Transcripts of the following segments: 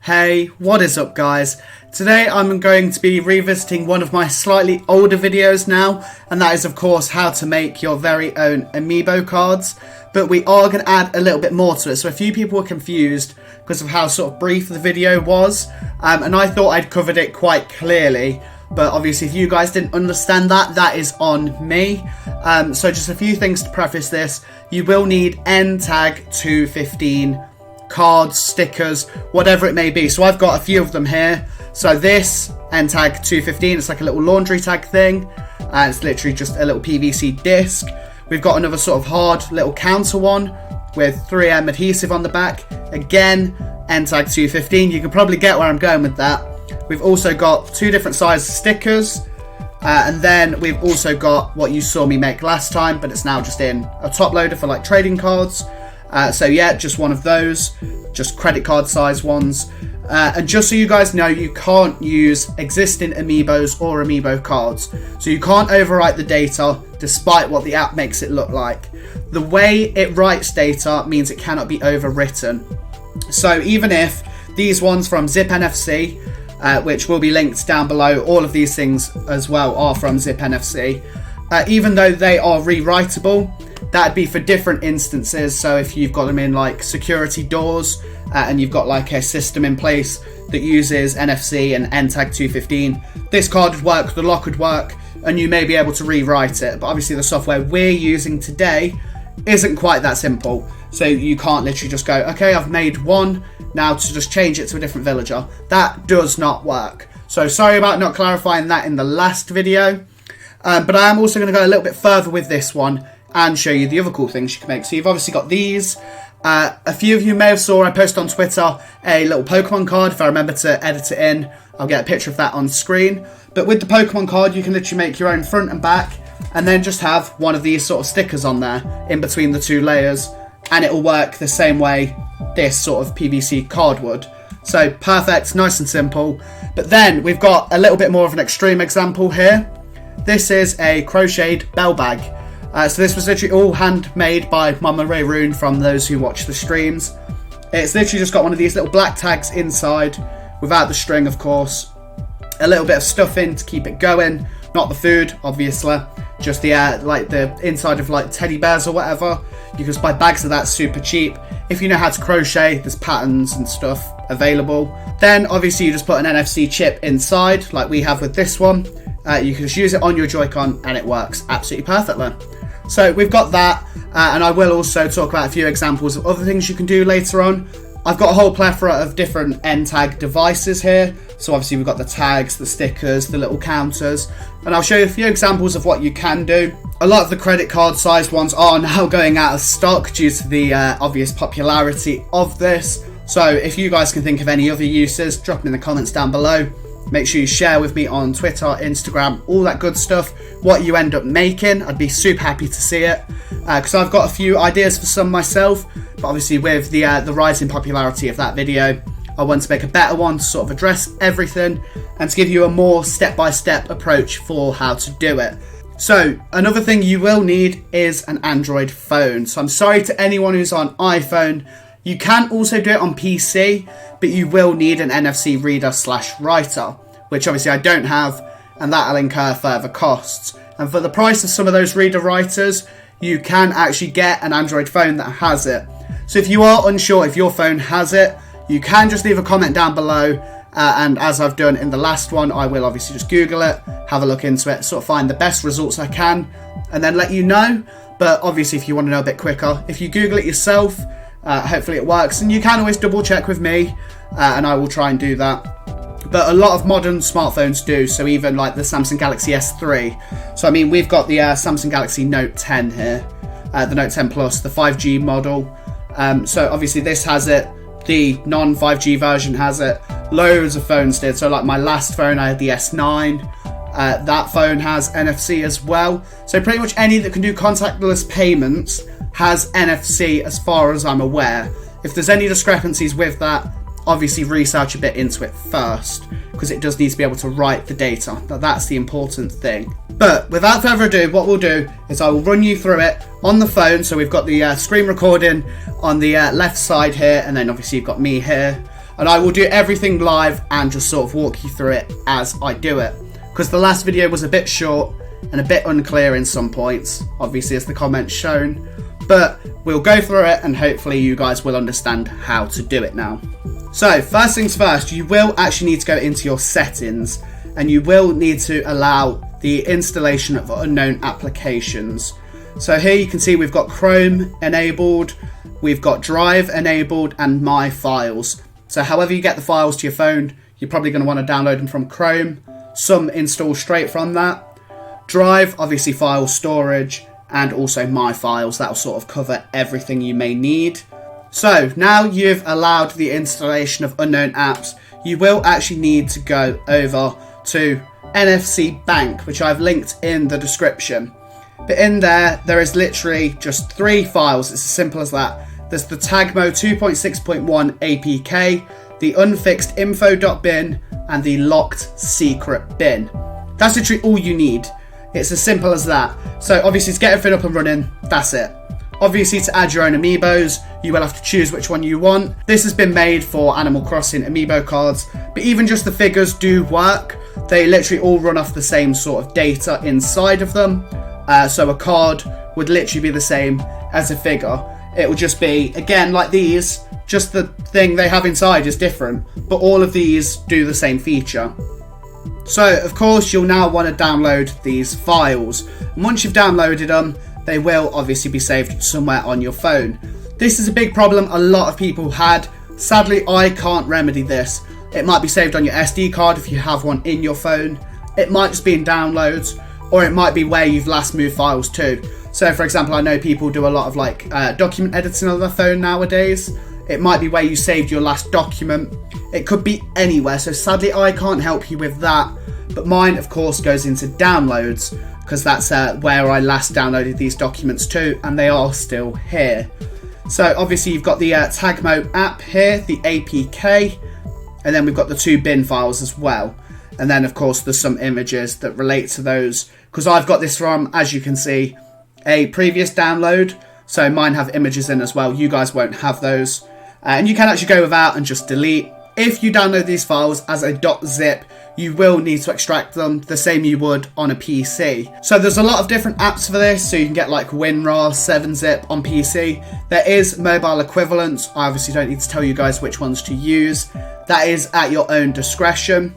Hey, what is up guys? Today I'm going to be revisiting one of my slightly older videos now, and that is of course how to make your very own amiibo cards, but we are going to add a little bit more to it. So a few people were confused because of how sort of brief the video was, and I thought I'd covered it quite clearly, but obviously if you guys didn't understand that, that is on me. So just a few things to preface this. You will need NTAG 215 cards, stickers, whatever it may be. So I've got a few of them here. So this NTAG 215, it's like a little laundry tag thing, and it's literally just a little PVC disc. We've got another sort of hard little counter one with 3M adhesive on the back. Again, NTAG 215. You can probably get where I'm going with that. We've also got two different sizes stickers, and then we've also got what you saw me make last time, but it's now just in a top loader for like trading cards. So yeah, just one of those, just credit card size ones. And just so you guys know, you can't use existing amiibos or amiibo cards. So you can't overwrite the data despite what the app makes it look like. The way it writes data means it cannot be overwritten. So even if these ones from Zip NFC, which will be linked down below, all of these things as well are from Zip NFC. Even though they are rewritable, that'd be for different instances. So if you've got them in like security doors, and you've got like a system in place that uses NFC and NTAG 215, this card would work, the lock would work, and you may be able to rewrite it. But obviously the software we're using today isn't quite that simple. So you can't literally just go, okay, I've made one, now to just change it to a different villager. That does not work. So sorry about not clarifying that in the last video. But I am also going to go a little bit further with this one and show you the other cool things you can make. So you've obviously got these. A few of you may have saw I posted on Twitter a little Pokemon card. If I remember to edit it in, I'll get a picture of that on screen. But with the Pokemon card, you can literally make your own front and back, and then just have one of these sort of stickers on there in between the two layers, and it will work the same way this sort of PVC card would. So perfect, nice and simple. But then we've got a little bit more of an extreme example here. This is a crocheted bell bag. So this was literally all handmade by Mama Ray Rune from those who watch the streams. It's literally just got one of these little black tags inside, without the string of course. A little bit of stuffing to keep it going, not the food obviously, just the like the inside of like teddy bears or whatever. You can just buy bags of that super cheap. If you know how to crochet, there's patterns and stuff available. Then obviously you just put an NFC chip inside like we have with this one. You can just use it on your Joy-Con and it works absolutely perfectly. So we've got that, and I will also talk about a few examples of other things you can do later on. I've got a whole plethora of different NTAG devices here. So obviously we've got the tags, the stickers, the little counters, and I'll show you a few examples of what you can do. A lot of the credit card sized ones are now going out of stock due to the obvious popularity of this. So if you guys can think of any other uses, drop them in the comments down below. Make sure you share with me on Twitter, Instagram, all that good stuff, what you end up making. I'd be super happy to see it, because I've got a few ideas for some myself, but obviously with the rising popularity of that video, I want to make a better one to sort of address everything and to give you a more step-by-step approach for how to do it. So another thing you will need is an Android phone. So I'm sorry to anyone who's on iPhone. You can also do it on PC, but you will need an NFC reader / writer, which obviously I don't have, and that'll incur further costs. And for the price of some of those reader writers, you can actually get an Android phone that has it. So if you are unsure if your phone has it, you can just leave a comment down below, and as I've done in the last one, I will obviously just Google it, have a look into it, sort of find the best results I can, and then let you know. But obviously if you want to know a bit quicker, if you Google it yourself, hopefully it works, and you can always double check with me, and I will try and do that. But a lot of modern smartphones do, so even like the Samsung Galaxy S3. So I mean, we've got the Samsung Galaxy Note 10 here, the Note 10 Plus, the 5G model. So obviously this has it, the non-5G version has it, loads of phones did. So like my last phone, I had the S9, that phone has NFC as well. So pretty much any that can do contactless payments has NFC as far as I'm aware. If there's any discrepancies with that, obviously research a bit into it first, because it does need to be able to write the data. Now that's the important thing. But without further ado, what we'll do is I will run you through it on the phone. So we've got the screen recording on the left side here, and then obviously you've got me here. And I will do everything live and just sort of walk you through it as I do it. Because the last video was a bit short and a bit unclear in some points, obviously as the comments shown. But we'll go through it and hopefully you guys will understand how to do it now. So first things first, you will actually need to go into your settings and you will need to allow the installation of unknown applications. So here you can see we've got Chrome enabled, we've got Drive enabled and My Files. So however you get the files to your phone, you're probably going to want to download them from Chrome. Some install straight from that. Drive, obviously file storage, and also My Files. That'll sort of cover everything you may need. So now you've allowed the installation of unknown apps, you will actually need to go over to NFC Bank, which I've linked in the description. But in there is literally just 3 files. It's as simple as that. There's the Tagmo 2.6.1 APK, the unfixed info.bin, and the locked secret bin. That's literally all you need. It's as simple as that. So obviously to get everything up and running, that's it. Obviously to add your own amiibos, you will have to choose which one you want. This has been made for Animal Crossing amiibo cards, but even just the figures do work. They literally all run off the same sort of data inside of them. So a card would literally be the same as a figure. It will just be, again, like these, just the thing they have inside is different, but all of these do the same feature. So, of course, you'll now want to download these files. And once you've downloaded them, they will obviously be saved somewhere on your phone. This is a big problem a lot of people had. Sadly, I can't remedy this. It might be saved on your SD card if you have one in your phone. It might just be in downloads, or it might be where you've last moved files to. So, for example, I know people do a lot of like document editing on their phone nowadays. It might be where you saved your last document. It could be anywhere. So sadly, I can't help you with that. But mine, of course, goes into downloads because that's where I last downloaded these documents to, and they are still here. So obviously you've got the Tagmo app here, the APK, and then we've got the 2 bin files as well. And then, of course, there's some images that relate to those because I've got this from, as you can see, a previous download. So mine have images in as well. You guys won't have those. And you can actually go without and just delete. If you download these files as a .zip, you will need to extract them the same you would on a PC. So there's a lot of different apps for this. So you can get like WinRAR, 7-zip on PC. There is mobile equivalents. I obviously don't need to tell you guys which ones to use. That is at your own discretion.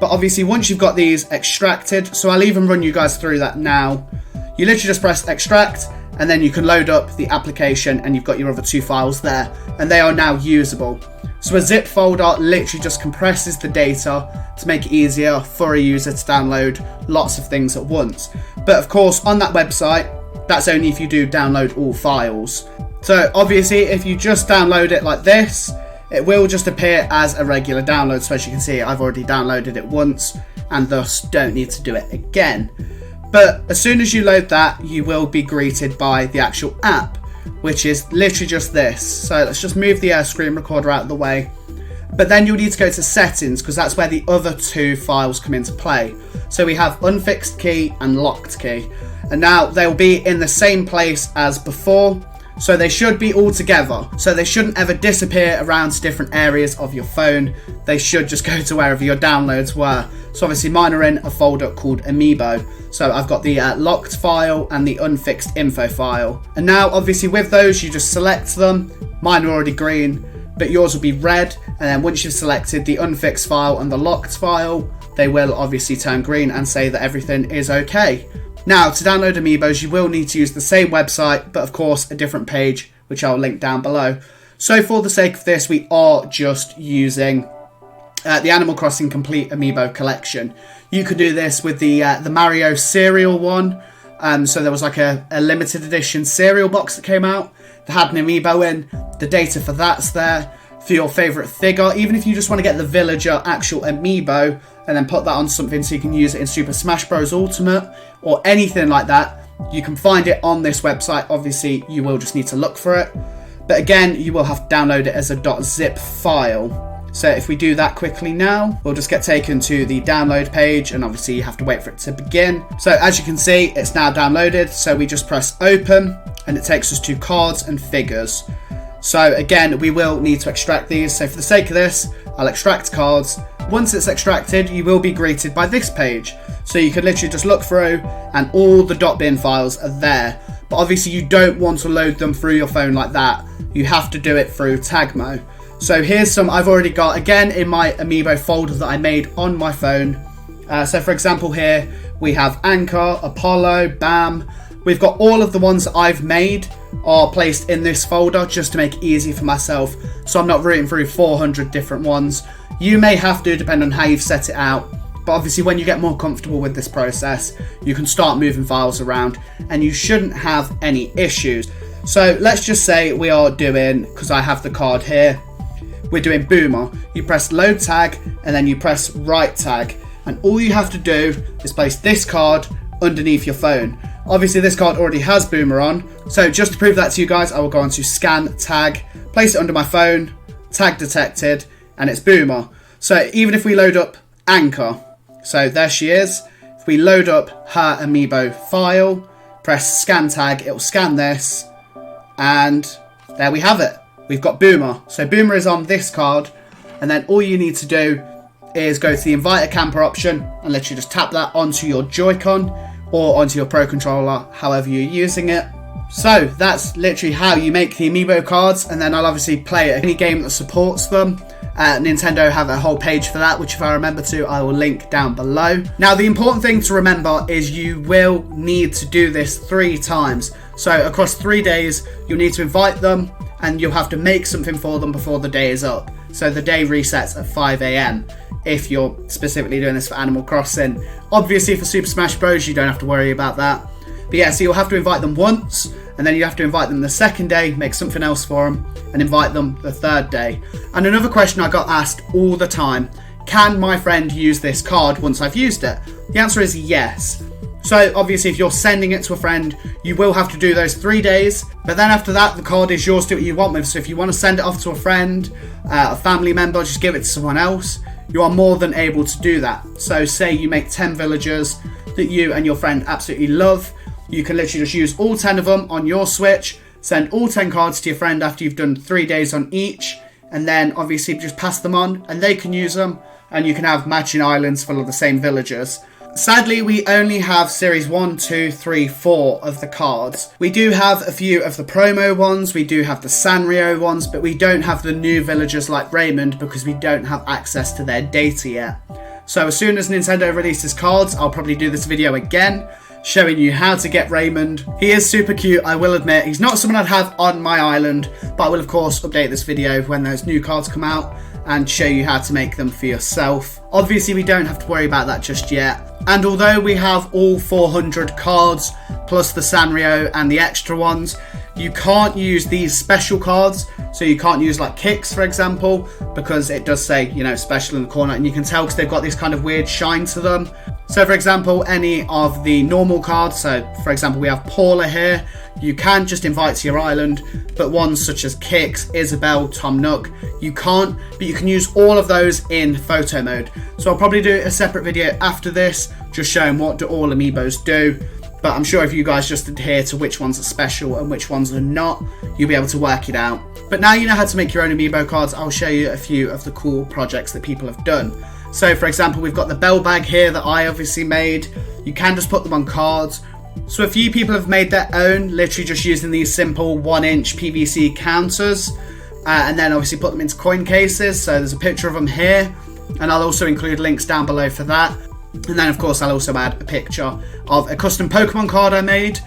But obviously once you've got these extracted, so I'll even run you guys through that now. You literally just press extract and then you can load up the application and you've got your other 2 files there and they are now usable. So a zip folder literally just compresses the data to make it easier for a user to download lots of things at once. But of course on that website, that's only if you do download all files. So obviously if you just download it like this, it will just appear as a regular download. So as you can see, I've already downloaded it once and thus don't need to do it again. But as soon as you load that, you will be greeted by the actual app, which is literally just this. So let's just move the screen recorder out of the way. But then you'll need to go to settings because that's where the other 2 files come into play. So we have unfixed key and locked key. And now they'll be in the same place as before. So they should be all together. So they shouldn't ever disappear around to different areas of your phone. They should just go to wherever your downloads were. So obviously mine are in a folder called Amiibo. So I've got the locked file and the unfixed info file. And now obviously with those you just select them. Mine are already green, but yours will be red. And then once you've selected the unfixed file and the locked file, they will obviously turn green and say that everything is okay. Now, to download Amiibos, you will need to use the same website, but of course a different page, which I'll link down below. So for the sake of this, we are just using the Animal Crossing Complete Amiibo Collection. You could do this with the Mario cereal one. So there was like a limited edition cereal box that came out that had an Amiibo in. The data for that's there. For your favourite figure, even if you just want to get the villager actual Amiibo and then put that on something so you can use it in Super Smash Bros. Ultimate or anything like that, you can find it on this website. Obviously, you will just need to look for it. But again, you will have to download it as a .zip file. So if we do that quickly now, we'll just get taken to the download page and obviously you have to wait for it to begin. So as you can see, it's now downloaded. So we just press open and it takes us to cards and figures. So again, we will need to extract these. So for the sake of this, I'll extract cards. Once it's extracted, you will be greeted by this page. So you can literally just look through and all the .bin files are there. But obviously you don't want to load them through your phone like that. You have to do it through Tagmo. So here's some I've already got, again, in my Amiibo folder that I made on my phone. So for example here, we have Anchor, Apollo, BAM. We've got all of the ones that I've made are placed in this folder just to make it easy for myself. So I'm not rooting through 400 different ones. You may have to, depending on how you've set it out. But obviously when you get more comfortable with this process, you can start moving files around and you shouldn't have any issues. So let's just say we are doing, because I have the card here, we're doing Boomer. You press load tag and then you press write tag. And all you have to do is place this card underneath your phone. Obviously this card already has Boomer on. So just to prove that to you guys, I will go on to scan tag, place it under my phone, tag detected, and it's Boomer. So even if we load up Anchor, so there she is. If we load up her Amiibo file, press scan tag, it will scan this, and there we have it. We've got Boomer. So Boomer is on this card, and then all you need to do is go to the invite a camper option and literally just tap that onto your Joy-Con or onto your Pro Controller, however you're using it. So that's literally how you make the Amiibo cards, and then I'll obviously play any game that supports them. Nintendo have a whole page for that, which if I remember to, I will link down below. Now the important thing to remember is you will need to do this 3 times. So across 3 days, you'll need to invite them and you'll have to make something for them before the day is up. So the day resets at 5 AM if you're specifically doing this for Animal Crossing. Obviously for Super Smash Bros. You don't have to worry about that. But yeah, so you'll have to invite them once, and then you have to invite them the second day, make something else for them, and invite them the 3rd day. And another question I got asked all the time, can my friend use this card once I've used it? The answer is yes. So obviously if you're sending it to a friend, you will have to do those 3 days, but then after that, the card is yours to do what you want with. So if you want to send it off to a friend, a family member, just give it to someone else, you are more than able to do that. So say you make 10 villagers that you and your friend absolutely love, you can literally just use all 10 of them on your Switch, send all 10 cards to your friend after you've done 3 days on each, and then obviously just pass them on and they can use them, and you can have matching islands full of the same villagers. Sadly, we only have series 1, 2, 3, 4 of the cards. We do have a few of the promo ones, we do have the Sanrio ones, but we don't have the new villagers like Raymond because we don't have access to their data yet. So as soon as Nintendo releases cards, I'll probably do this video again, showing you how to get Raymond. He is super cute, I will admit. He's not someone I'd have on my island, but I will of course update this video when those new cards come out and show you how to make them for yourself. Obviously we don't have to worry about that just yet. And although we have all 400 cards, plus the Sanrio and the extra ones, you can't use these special cards. So you can't use like Kicks, for example, because it does say, you know, special in the corner, and you can tell because they've got this kind of weird shine to them. So for example, any of the normal cards, so for example we have Paula here, you can just invite to your island, but ones such as Kicks, Isabelle, Tom Nook, you can't, but you can use all of those in photo mode. So I'll probably do a separate video after this, just showing what do all Amiibos do. But I'm sure if you guys just adhere to which ones are special and which ones are not, you'll be able to work it out. But now you know how to make your own Amiibo cards, I'll show you a few of the cool projects that people have done. So for example, we've got the bell bag here that I obviously made. You can just put them on cards. So a few people have made their own, literally just using these simple 1-inch PVC counters. And then obviously put them into coin cases. So there's a picture of them here. And I'll also include links down below for that. And then of course I'll also add a picture of a custom Pokemon card I made,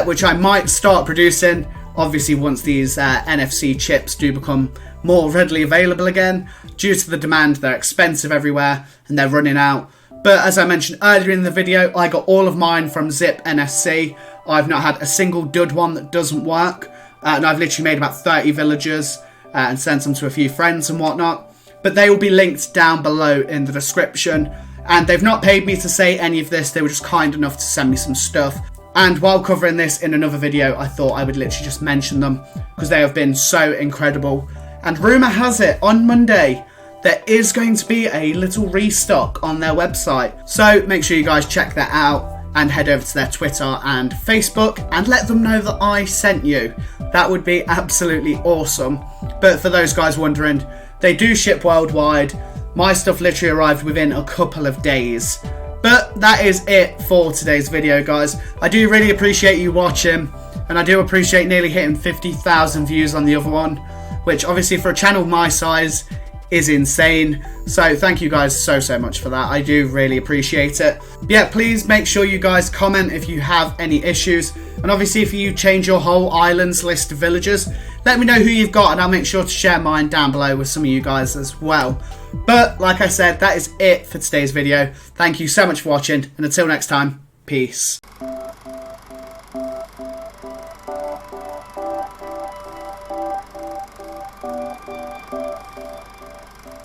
which I might start producing, obviously once these NFC chips do become more readily available again. Due to the demand, they're expensive everywhere and they're running out. But as I mentioned earlier in the video, I got all of mine from Zip NFC. I've not had a single dud one that doesn't work. And I've literally made about 30 villagers and sent them to a few friends and whatnot. But they will be linked down below in the description. And they've not paid me to say any of this, they were just kind enough to send me some stuff. And while covering this in another video, I thought I would literally just mention them because they have been so incredible. And rumour has it, on Monday, there is going to be a little restock on their website. So make sure you guys check that out. and head over to their Twitter and Facebook and let them know that I sent you. That would be absolutely awesome. But for those guys wondering, they do ship worldwide. My stuff literally arrived within a couple of days. But that is it for today's video, guys. I do really appreciate you watching, and I do appreciate nearly hitting 50,000 views on the other one, which obviously for a channel my size is insane. So thank you guys so much for that. I do really appreciate it. Yeah, please make sure you guys comment if you have any issues, and obviously if you change your whole island's list of villagers, let me know who you've got and I'll make sure to share mine down below with some of you guys as well. But like I said, that is it for today's video. Thank you so much for watching, and until next time, peace.